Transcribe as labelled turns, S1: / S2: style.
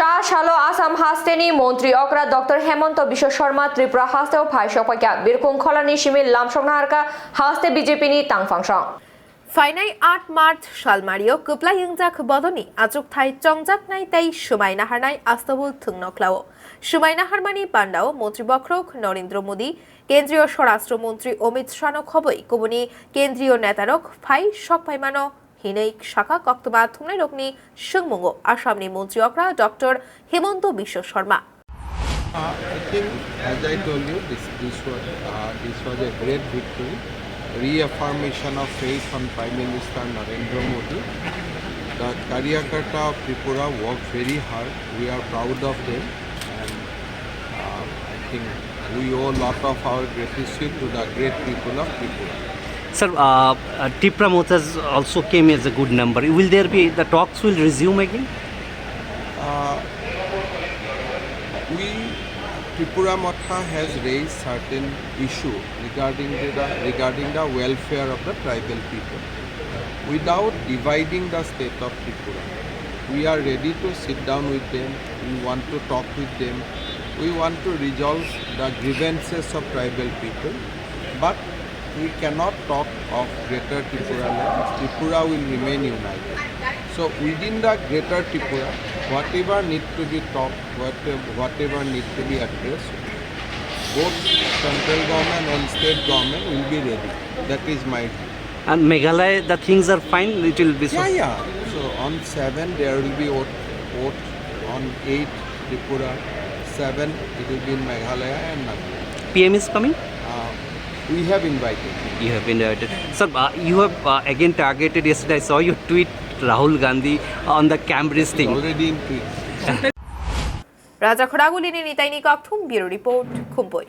S1: Shalo Assam Haste ni Montri Okra Dr. Hemanto Biswa Sharma Tripura Haste o phai sokphaikha Birkhum Kholani Shimil Lamsongna Harka Haste BJP ni tangfangsong
S2: Fainai 8 March Shalmario Kupla Yungjak Bodoni Ajuk Thai Chongjak Nai Tei Shumaina Harnai Astabul Thungnoklao Shumaina Harmani Pandao Montri Bokrok Narendra Modi কেন্দ্রীয় স্বরাষ্ট্র মন্ত্রী অমিত শাহক হবই কুবনি কেন্দ্রীয় নেতারক phi সকপাইমানো হিনৈক শাখা কক্তবা থুমনাই রকনি সুংমুঙ্গো আসামনি মন্ত্রী অকরা doctor Hemanta Biswa Sarma
S3: I think, as I told you, this was a great victory, reaffirmation of faith on Prime Minister Narendra Modi. The Karyakarta of Tripura worked very hard. We are proud of them, and I think we owe a lot of our gratitude to the great people of Tripura.
S4: Sir, Tripura Mothas also came as a good number. Will there be, the talks will resume again?
S3: Tripura Motha has raised certain issue regarding the welfare of the tribal people. Without dividing the state of Tripura, we are ready to sit down with them. We want to talk with them. We want to resolve the grievances of tribal people, but we cannot talk of Greater Tripura land. Tripura will remain united. So within the Greater Tripura, whatever need to be talked, whatever need to be addressed, both central government and state government will be ready. That is my view.
S4: And Meghalaya, the things are fine. It will be so.
S3: Yeah. So on 7 there will be vote. On 8 Tripura, 7 it will be in Meghalaya and Nagaland.
S4: PM is coming.
S3: We have invited.
S4: You have invited. Sir, you have again targeted yesterday. I saw your tweet, Rahul Gandhi, on the Cambridge thing.
S3: Already in tweet.
S2: Raja Khoraguli ni Nitai ni Kakthum Bureau Report Khumpui.